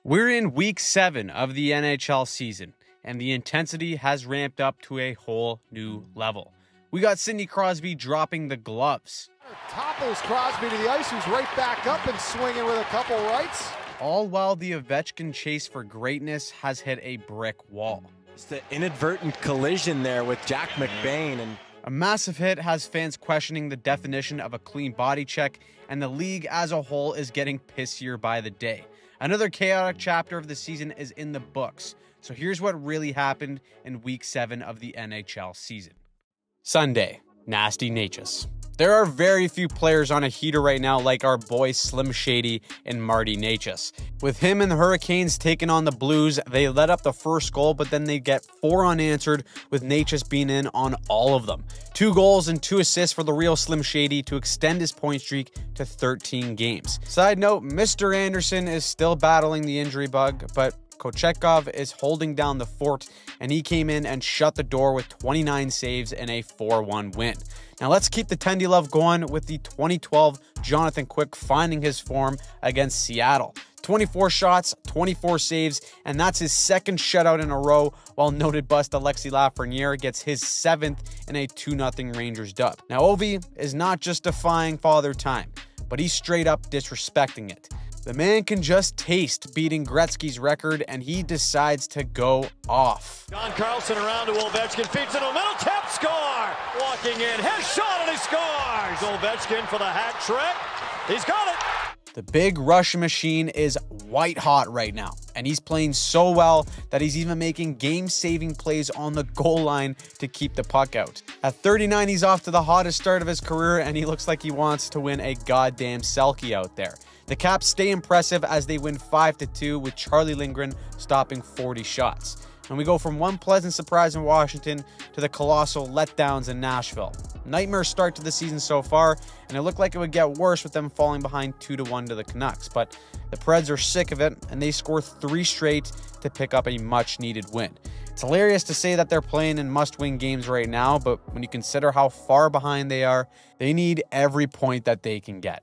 We're in week 7 of the NHL season, and the intensity has ramped up to a whole new level. We got Sidney Crosby dropping the gloves. Topples Crosby to the ice, who's right back up and swinging with a couple rights. All while the Ovechkin chase for greatness has hit a brick wall. It's the inadvertent collision there with Jack McBain. And a massive hit has fans questioning the definition of a clean body check, and the league as a whole is getting pissier by the day. Another chaotic chapter of the season is in the books. So here's what really happened in week 7 of the NHL season. Sunday, Nasty Natchez. There are very few players on a heater right now like our boy Slim Shady and Marty Natchez. With him and the Hurricanes taking on the Blues, they let up the first goal, but then they get 4 unanswered, with Natchez being in on all of them. 2 goals and 2 assists for the real Slim Shady to extend his point streak to 13 games. Side note, Mr. Anderson is still battling the injury bug, but Kochetkov is holding down the fort, and he came in and shut the door with 29 saves and a 4-1 win. Now let's keep the Tendy love going with the 2012 Jonathan Quick finding his form against Seattle. 24 shots, 24 saves, and that's his second shutout in a row, while noted bust Alexis Lafreniere gets his 7th in a 2-0 Rangers dub. Now Ovi is not just defying Father Time, but he's straight up disrespecting it. The man can just taste beating Gretzky's record, and he decides to go off. John Carlson around to Ovechkin, feeds in the middle, tap, score! Walking in, his shot, and he scores! Ovechkin for the hat trick. He's got it! The big Russian machine is white hot right now, and he's playing so well that he's even making game-saving plays on the goal line to keep the puck out. At 39, he's off to the hottest start of his career, and he looks like he wants to win a goddamn Selke out there. The Caps stay impressive as they win 5-2 with Charlie Lindgren stopping 40 shots. And we go from one pleasant surprise in Washington to the colossal letdowns in Nashville. Nightmare start to the season so far, and it looked like it would get worse with them falling behind 2-1 to the Canucks. But the Preds are sick of it, and they score 3 straight to pick up a much-needed win. It's hilarious to say that they're playing in must-win games right now, but when you consider how far behind they are, they need every point that they can get.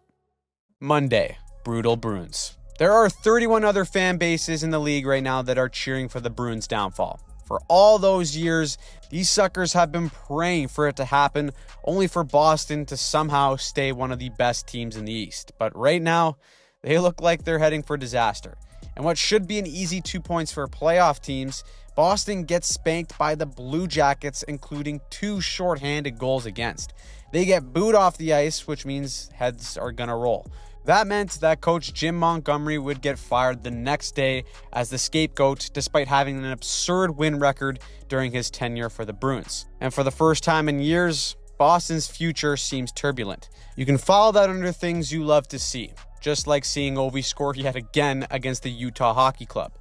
Monday. Brutal Bruins. There are 31 other fan bases in the league right now that are cheering for the Bruins' downfall. For all those years, these suckers have been praying for it to happen, only for Boston to somehow stay one of the best teams in the East. But right now, they look like they're heading for disaster. And what should be an easy 2 points for playoff teams, Boston gets spanked by the Blue Jackets, including 2 shorthanded goals against. They get booed off the ice, which means heads are gonna roll. That meant that coach Jim Montgomery would get fired the next day as the scapegoat, despite having an absurd win record during his tenure for the Bruins. And for the first time in years, Boston's future seems turbulent. You can follow that under things you love to see, just like seeing Ovi score yet again against the Utah Hockey Club.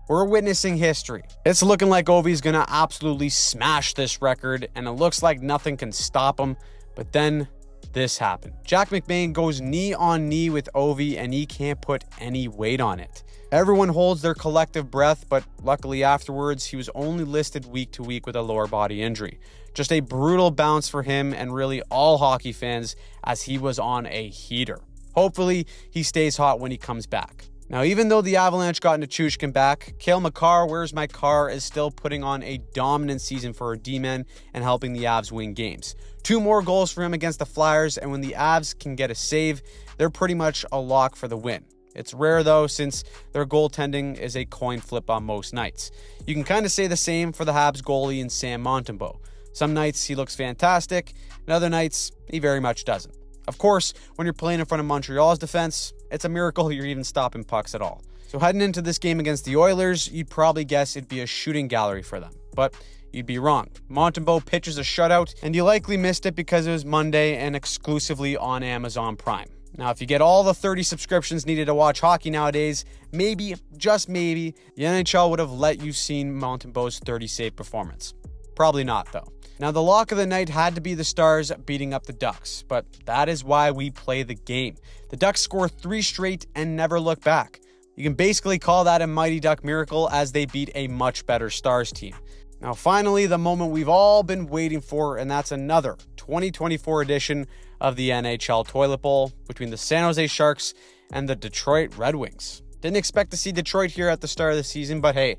We're witnessing history. It's looking like Ovi's gonna absolutely smash this record, and it looks like nothing can stop him, but then this happened. Jack McBain goes knee on knee with Ovi, and he can't put any weight on it. Everyone holds their collective breath, but luckily afterwards, he was only listed week to week with a lower body injury. Just a brutal bounce for him and really all hockey fans, as he was on a heater. Hopefully, he stays hot when he comes back. Now, even though the Avalanche got Nichushkin back, Cale Makar, where's my car, is still putting on a dominant season for our D-men and helping the Avs win games. 2 more goals for him against the Flyers, and when the Avs can get a save, they're pretty much a lock for the win. It's rare, though, since their goaltending is a coin flip on most nights. You can kind of say the same for the Habs goalie in Sam Montembeault. Some nights he looks fantastic, and other nights he very much doesn't. Of course, when you're playing in front of Montreal's defense, it's a miracle you're even stopping pucks at all. So heading into this game against the Oilers, you'd probably guess it'd be a shooting gallery for them. But you'd be wrong. Montembeault pitches a shutout, and you likely missed it because it was Monday and exclusively on Amazon Prime. Now, if you get all the 30 subscriptions needed to watch hockey nowadays, maybe, just maybe, the NHL would have let you see Montembeault's 30-save performance. Probably not, though. Now, the lock of the night had to be the Stars beating up the Ducks, but that is why we play the game. The Ducks score 3 straight and never look back. You can basically call that a Mighty Duck miracle, as they beat a much better Stars team. Now, finally, the moment we've all been waiting for, and that's another 2024 edition of the NHL Toilet Bowl between the San Jose Sharks and the Detroit Red Wings. Didn't expect to see Detroit here at the start of the season, but hey,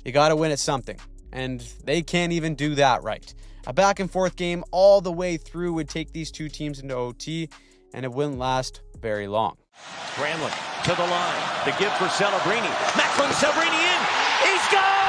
you got to win at something. And they can't even do that right. A back and forth game all the way through would take these two teams into OT, and it wouldn't last very long. Granlund to the line. The give for Celebrini. Macklin Celebrini in. He scores!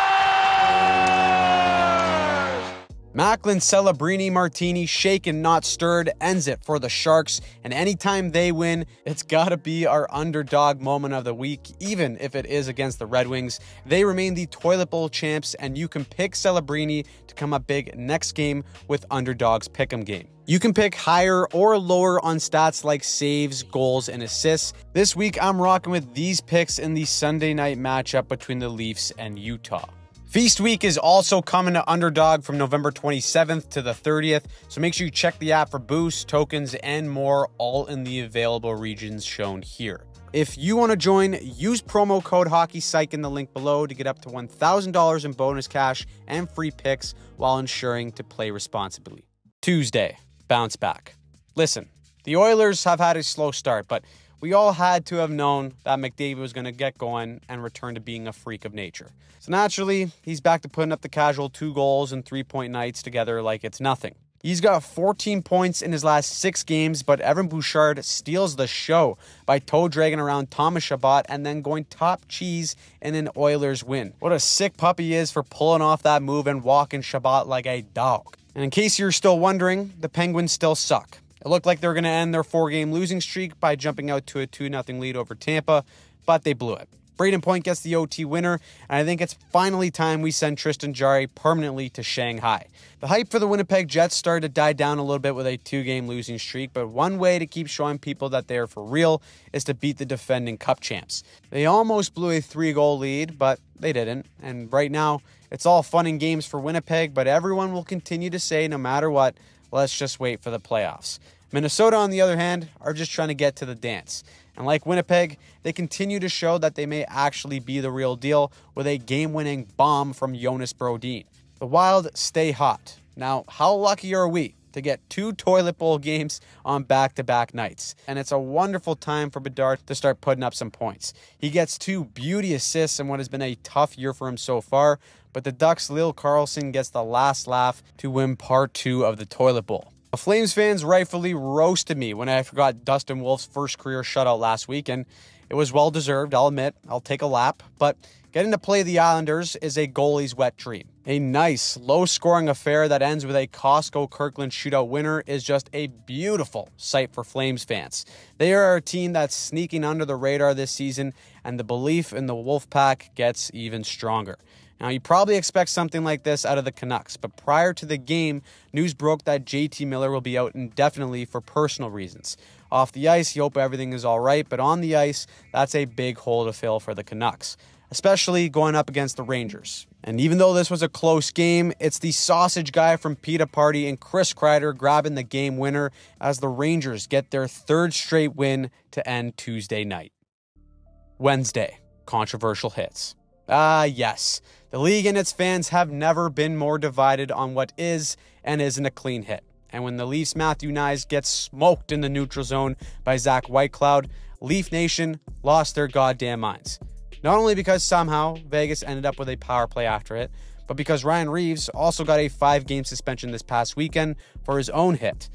Macklin Celebrini Martini, shaken not stirred, ends it for the Sharks. And anytime they win, it's got to be our underdog moment of the week, even if it is against the Red Wings. They remain the Toilet Bowl champs, and you can pick Celebrini to come up big next game with Underdog's Pick'em game. You can pick higher or lower on stats like saves, goals, and assists. This week, I'm rocking with these picks in the Sunday night matchup between the Leafs and Utah. Feast week is also coming to Underdog from November 27th to the 30th, so make sure you check the app for boosts, tokens, and more, all in the available regions shown here. If you want to join, use promo code HockeyPsych in the link below to get up to $1,000 in bonus cash and free picks while ensuring to play responsibly. Tuesday, bounce back. Listen, the Oilers have had a slow start, but we all had to have known that McDavid was going to get going and return to being a freak of nature. So naturally, he's back to putting up the casual 2 goals and 3-point nights together like it's nothing. He's got 14 points in his last 6 games, but Evan Bouchard steals the show by toe-dragging around Thomas Chabot and then going top cheese in an Oilers win. What a sick puppy he is for pulling off that move and walking Chabot like a dog. And in case you're still wondering, the Penguins still suck. It looked like they were going to end their 4-game losing streak by jumping out to a 2-0 lead over Tampa, but they blew it. Brayden Point gets the OT winner, and I think it's finally time we send Tristan Jarry permanently to Shanghai. The hype for the Winnipeg Jets started to die down a little bit with a 2-game losing streak, but one way to keep showing people that they are for real is to beat the defending Cup champs. They almost blew a 3-goal lead, but they didn't, and right now, it's all fun and games for Winnipeg, but everyone will continue to say no matter what, let's just wait for the playoffs. Minnesota, on the other hand, are just trying to get to the dance. And like Winnipeg, they continue to show that they may actually be the real deal with a game-winning bomb from Jonas Brodin. The Wild stay hot. Now, how lucky are we to get 2 toilet bowl games on back-to-back nights? And it's a wonderful time for Bedard to start putting up some points. He gets 2 beauty assists in what has been a tough year for him so far, but the Ducks' Lil Carlson gets the last laugh to win part 2 of the toilet bowl. The Flames fans rightfully roasted me when I forgot Dustin Wolf's first career shutout last week, and it was well-deserved, I'll admit. I'll take a lap, but getting to play the Islanders is a goalie's wet dream. A nice, low-scoring affair that ends with a Costco Kirkland shootout winner is just a beautiful sight for Flames fans. They are a team that's sneaking under the radar this season, and the belief in the Wolfpack gets even stronger. Now, you probably expect something like this out of the Canucks, but prior to the game, news broke that JT Miller will be out indefinitely for personal reasons. Off the ice, you hope everything is all right, but on the ice, that's a big hole to fill for the Canucks, especially going up against the Rangers. And even though this was a close game, it's the sausage guy from Pita Party and Chris Kreider grabbing the game winner as the Rangers get their 3rd straight win to end Tuesday night. Wednesday, controversial hits. Yes. The league and its fans have never been more divided on what is and isn't a clean hit. And when the Leafs' Matthew Knies gets smoked in the neutral zone by Zach Whitecloud, Leaf Nation lost their goddamn minds. Not only because somehow Vegas ended up with a power play after it, but because Ryan Reeves also got a 5-game suspension this past weekend for his own hit.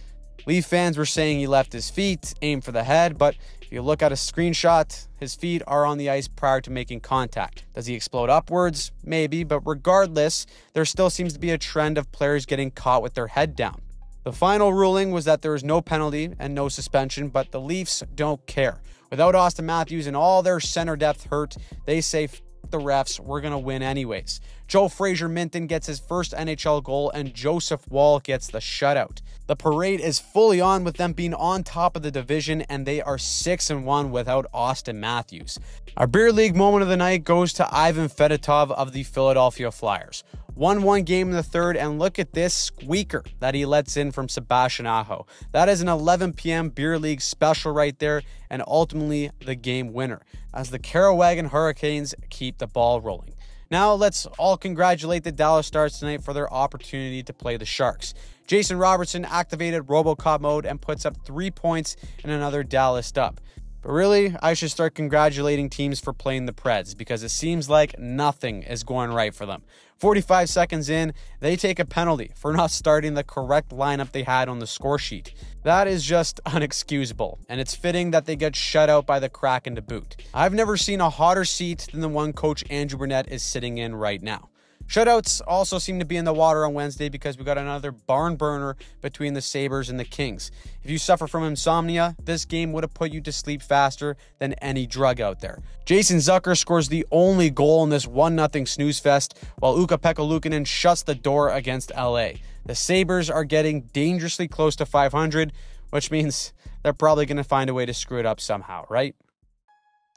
Leaf fans were saying he left his feet, aimed for the head, but if you look at a screenshot, his feet are on the ice prior to making contact. Does he explode upwards? Maybe, but regardless, there still seems to be a trend of players getting caught with their head down. The final ruling was that there was no penalty and no suspension, but the Leafs don't care. Without Austin Matthews and all their center depth hurt, they say, F the refs, we're going to win anyways. Joe Fraser-Minton gets his first NHL goal and Joseph Woll gets the shutout. The parade is fully on with them being on top of the division, and they are 6-1 without Austin Matthews. Our beer league moment of the night goes to Ivan Fedotov of the Philadelphia Flyers. 1-1 game in the 3rd, and look at this squeaker that he lets in from Sebastian Aho. That is an 11 p.m. beer league special right there, and ultimately the game winner, as the Carrowagon Hurricanes keep the ball rolling. Now let's all congratulate the Dallas Stars tonight for their opportunity to play the Sharks. Jason Robertson activated RoboCop mode and puts up 3 points in another Dallas dub. But really, I should start congratulating teams for playing the Preds because it seems like nothing is going right for them. 45 seconds in, they take a penalty for not starting the correct lineup they had on the score sheet. That is just unexcusable, and it's fitting that they get shut out by the Kraken to boot. I've never seen a hotter seat than the one Coach Andrew Burnett is sitting in right now. Shutouts also seem to be in the water on Wednesday because we got another barn burner between the Sabres and the Kings. If you suffer from insomnia, this game would have put you to sleep faster than any drug out there. Jason Zucker scores the only goal in this 1-0 snooze fest, while Ukko-Pekka Luukkonen shuts the door against LA. The Sabres are getting dangerously close to 500, which means they're probably going to find a way to screw it up somehow, right?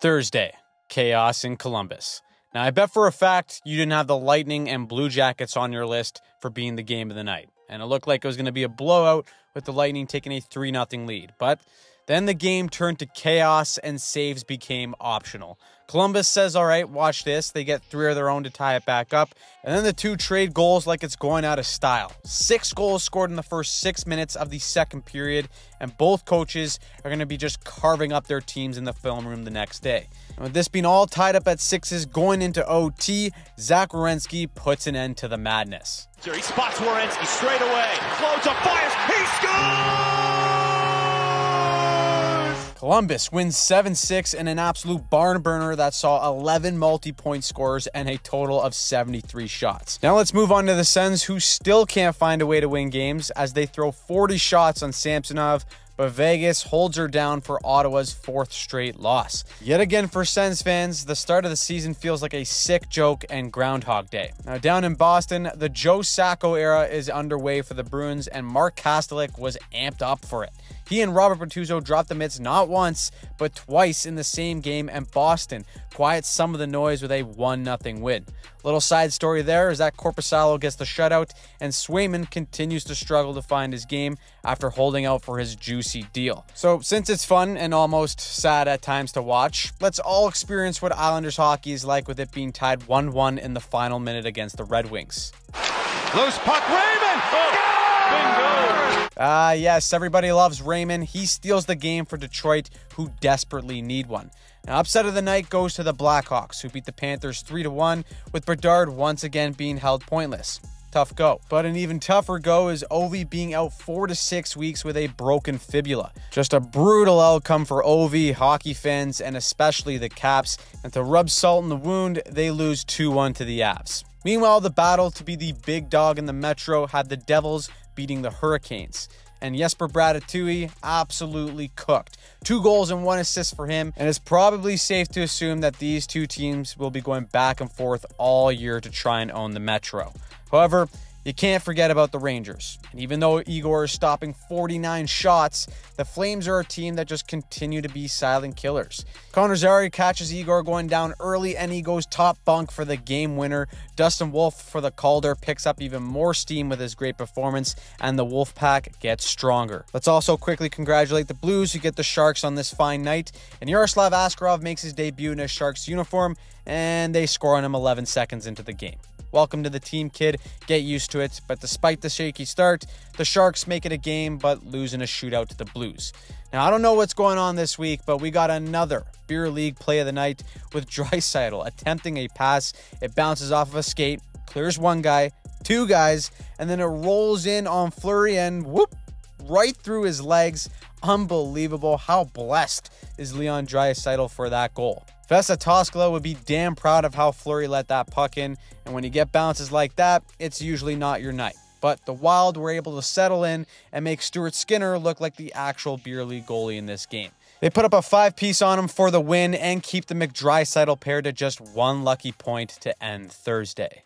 Thursday, chaos in Columbus. Now, I bet for a fact you didn't have the Lightning and Blue Jackets on your list for being the game of the night. And it looked like it was going to be a blowout with the Lightning taking a 3-0 lead. But then the game turned to chaos and saves became optional. Columbus says, all right, watch this. They get 3 of their own to tie it back up. And then the two trade goals like it's going out of style. 6 goals scored in the first 6 minutes of the second period. And both coaches are going to be just carving up their teams in the film room the next day. And with this being all tied up at 6s going into OT, Zach Werenski puts an end to the madness. He spots Werenski straight away. Floats up, fires. He scores! Columbus wins 7-6 in an absolute barn burner that saw 11 multi-point scores and a total of 73 shots. Now let's move on to the Sens, who still can't find a way to win games as they throw 40 shots on Samsonov, but Vegas holds her down for Ottawa's 4th straight loss. Yet again for Sens fans, the start of the season feels like a sick joke and Groundhog Day. Now down in Boston, the Joe Sacco era is underway for the Bruins, and Mark Kastelik was amped up for it. He and Robert Bortuzzo dropped the mitts not once, but twice in the same game, and Boston quiets some of the noise with a 1-0 win. Little side story there is that Korpisalo gets the shutout, and Swayman continues to struggle to find his game after holding out for his juicy deal. So since it's fun and almost sad at times to watch, let's all experience what Islanders hockey is like with it being tied 1-1 in the final minute against the Red Wings. Loose puck, Raymond! Bingo! Yes, everybody loves Raymond. He steals the game for Detroit, who desperately need one. Now, upset of the night goes to the Blackhawks, who beat the Panthers 3-1, with Bedard once again being held pointless. Tough go. But an even tougher go is Ovi being out 4 to 6 weeks with a broken fibula. Just a brutal outcome for Ovi, hockey fans, and especially the Caps. And to rub salt in the wound, they lose 2-1 to the Avs. Meanwhile, the battle to be the big dog in the Metro had the Devils beating the Hurricanes. And Jesper Bradatui absolutely cooked. 2 goals and 1 assist for him, and it's probably safe to assume that these two teams will be going back and forth all year to try and own the Metro. However, you can't forget about the Rangers. And even though Igor is stopping 49 shots, the Flames are a team that just continue to be silent killers. Connor Zary catches Igor going down early, and he goes top bunk for the game winner. Dustin Wolf for the Calder picks up even more steam with his great performance, and the Wolfpack gets stronger. Let's also quickly congratulate the Blues, who get the Sharks on this fine night. And Yaroslav Askarov makes his debut in a Sharks uniform, and they score on him 11 seconds into the game. Welcome to the team, kid. Get used to it. But despite the shaky start, the Sharks make it a game, but lose in a shootout to the Blues. Now, I don't know what's going on this week, but we got another Beer League play of the night with Draisaitl attempting a pass. It bounces off of a skate, clears one guy, 2 guys, and then it rolls in on Fleury and whoop, right through his legs. Unbelievable. How blessed is Leon Draisaitl for that goal? Vesa Toskala would be damn proud of how Fleury let that puck in, and when you get bounces like that, it's usually not your night. But the Wild were able to settle in and make Stuart Skinner look like the actual Beer League goalie in this game. They put up a 5-piece on him for the win and keep the McDraisaitl pair to just 1 lucky point to end Thursday.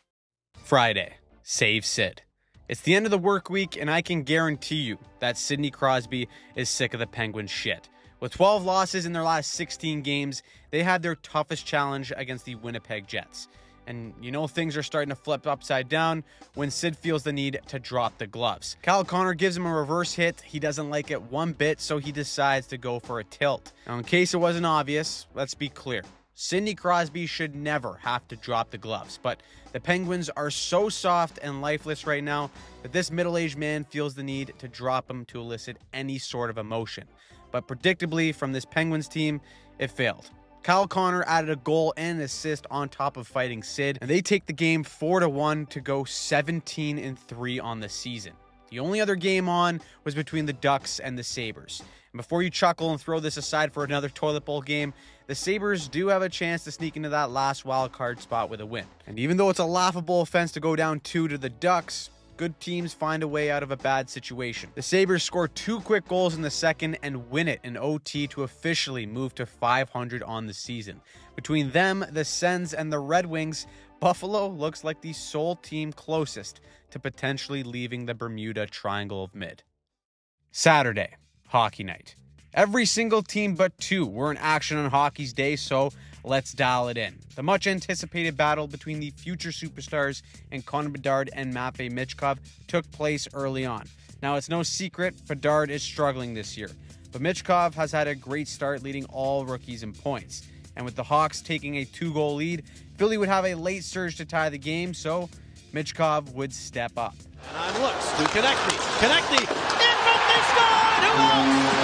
Friday, save Sid. It's the end of the work week, and I can guarantee you that Sidney Crosby is sick of the Penguins' shit. With 12 losses in their last 16 games, they had their toughest challenge against the Winnipeg Jets. And you know things are starting to flip upside down when Sid feels the need to drop the gloves. Kyle Connor gives him a reverse hit. He doesn't like it one bit, so he decides to go for a tilt. Now, in case it wasn't obvious, let's be clear. Sidney Crosby should never have to drop the gloves, but the Penguins are so soft and lifeless right now that this middle-aged man feels the need to drop them to elicit any sort of emotion. but predictably from this Penguins team, it failed. Kyle Connor added a goal and an assist on top of fighting Sid, and they take the game 4-1 to go 17-3 on the season. The only other game on was between the Ducks and the Sabres. And before you chuckle and throw this aside for another toilet bowl game, the Sabres do have a chance to sneak into that last wild card spot with a win. And even though it's a laughable offense to go down 2 to the Ducks, good teams find a way out of a bad situation. The Sabres score 2 quick goals in the second and win it in OT to officially move to 500 on the season. Between them, the Sens, and the Red Wings, Buffalo looks like the sole team closest to potentially leaving the Bermuda Triangle of Mid. Saturday, hockey night. Every single team but 2 were in action on hockey's day, so let's dial it in. The much anticipated battle between the future superstars in Connor Bedard and Matvei Michkov took place early on. Now, it's no secret Bedard is struggling this year, but Michkov has had a great start, leading all rookies in points. And with the Hawks taking a 2-goal lead, Philly would have a late surge to tie the game, so Michkov would step up. And on looks to Konechny, in front, they scored! Who else?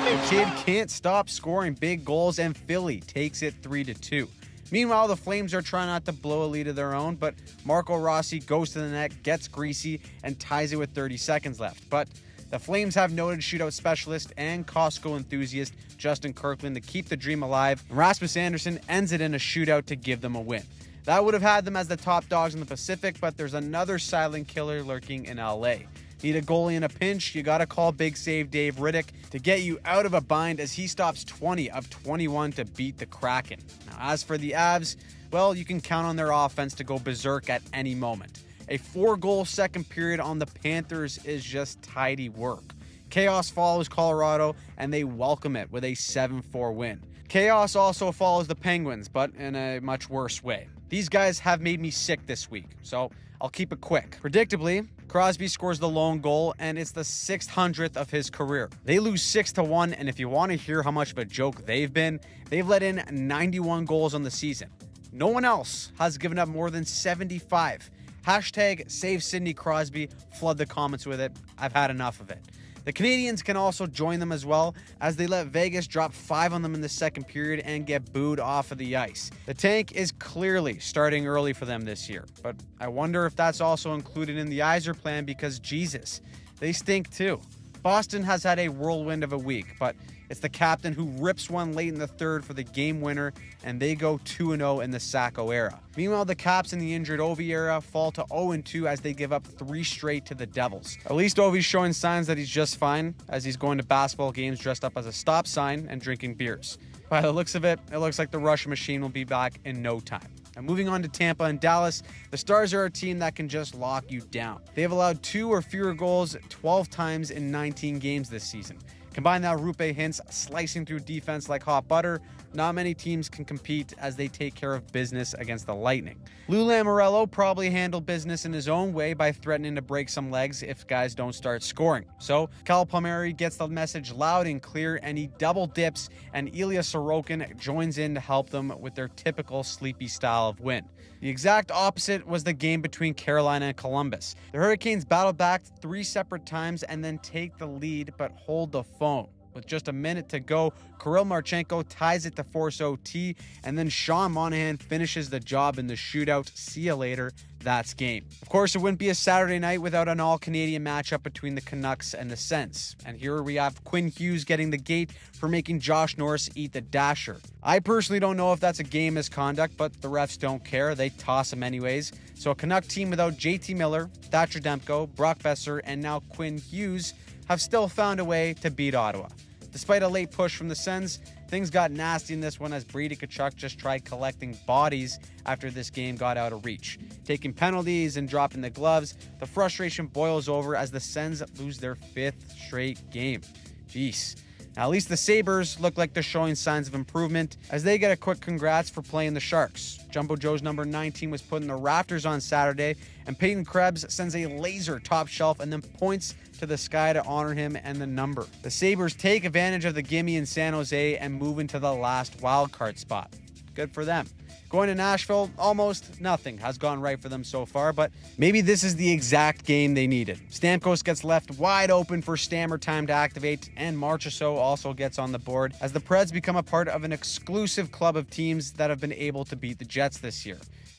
The kid can't stop scoring big goals, and Philly takes it 3-2. Meanwhile, the Flames are trying not to blow a lead of their own, but Marco Rossi goes to the net, gets greasy, and ties it with 30 seconds left. But the Flames have noted shootout specialist and Costco enthusiast Justin Kirkland to keep the dream alive, and Rasmus Andersson ends it in a shootout to give them a win. That would have had them as the top dogs in the Pacific, but there's another silent killer lurking in LA. Need a goalie in a pinch? You gotta call big save Dave Riddick to get you out of a bind, as he stops 20 of 21 to beat the Kraken. Now, as for the Avs, well, you can count on their offense to go berserk at any moment. A 4-goal second period on the Panthers is just tidy work. Chaos follows Colorado, and they welcome it with a 7-4 win. Chaos also follows the Penguins, but in a much worse way. These guys have made me sick this week, so I'll keep it quick. Predictably, Crosby scores the lone goal, and it's the 600th of his career. They lose 6-1, and if you want to hear how much of a joke they've been, they've let in 91 goals on the season. No one else has given up more than 75. Hashtag save Sidney Crosby. Flood the comments with it. I've had enough of it. The Canadians can also join them as well, as they let Vegas drop 5 on them in the second period and get booed off of the ice. The tank is clearly starting early for them this year, but I wonder if that's also included in the Yzer plan, because Jesus, they stink too. Boston has had a whirlwind of a week, but it's the captain who rips one late in the third for the game winner, and they go 2-0 in the Sacco era. Meanwhile, the Caps in the injured Ovi era fall to 0-2 as they give up 3 straight to the Devils. At least Ovi's showing signs that he's just fine, as he's going to basketball games dressed up as a stop sign and drinking beers. By the looks of it, it looks like the Russian machine will be back in no time. Now, moving on to Tampa and Dallas, the Stars are a team that can just lock you down. They have allowed 2 or fewer goals 12 times in 19 games this season. Combine that Rupe Hintz slicing through defense like hot butter, not many teams can compete as they take care of business against the Lightning. Lou Lamoriello probably handled business in his own way by threatening to break some legs if guys don't start scoring. So Cal Palmieri gets the message loud and clear, and he double dips, and Ilya Sorokin joins in to help them with their typical sleepy style of win. The exact opposite was the game between Carolina and Columbus. The Hurricanes battle back 3 separate times and then take the lead but hold the phone. With just a minute to go, Kirill Marchenko ties it to force OT, and then Sean Monahan finishes the job in the shootout. See you later. That's game. Of course, it wouldn't be a Saturday night without an all-Canadian matchup between the Canucks and the Sens. And here we have Quinn Hughes getting the gate for making Josh Norris eat the dasher. I personally don't know if that's a game misconduct, but the refs don't care. They toss him anyways. So a Canuck team without JT Miller, Thatcher Demko, Brock Besser, and now Quinn Hughes have still found a way to beat Ottawa. Despite a late push from the Sens, things got nasty in this one as Brady Tkachuk just tried collecting bodies after this game got out of reach. Taking penalties and dropping the gloves, the frustration boils over as the Sens lose their 5th straight game. Jeez. Now, at least the Sabres look like they're showing signs of improvement as they get a quick congrats for playing the Sharks. Jumbo Joe's number 19 was put in the rafters on Saturday, and Peyton Krebs sends a laser top shelf and then points to the sky to honor him and the number. The Sabres take advantage of the gimme in San Jose and move into the last wildcard spot. Good for them. Going to Nashville, almost nothing has gone right for them so far, but maybe this is the exact game they needed. Stamkos gets left wide open for Stammer time to activate, and Marchessault also gets on the board as the Preds become a part of an exclusive club of teams that have been able to beat the Jets this year.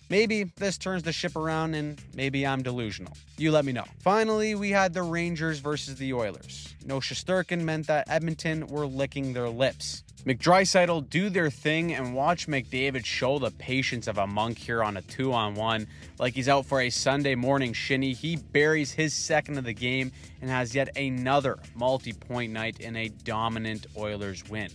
Maybe this turns the ship around and maybe I'm delusional. You let me know. Finally, we had the Rangers versus the Oilers. No Shesterkin meant that Edmonton were licking their lips. McDrysaddle do their thing and watch McDavid show the patience of a monk here on a 2-on-1. Like he's out for a Sunday morning shinny, he buries his second of the game and has yet another multi-point night in a dominant Oilers win.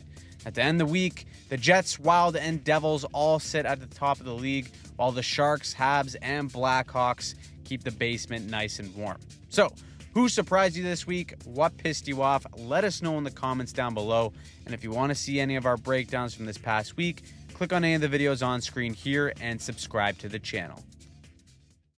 At the end of the week, the Jets, Wild, and Devils all sit at the top of the league, while the Sharks, Habs, and Blackhawks keep the basement nice and warm. So, who surprised you this week? What pissed you off? Let us know in the comments down below. And if you want to see any of our breakdowns from this past week, click on any of the videos on screen here and subscribe to the channel.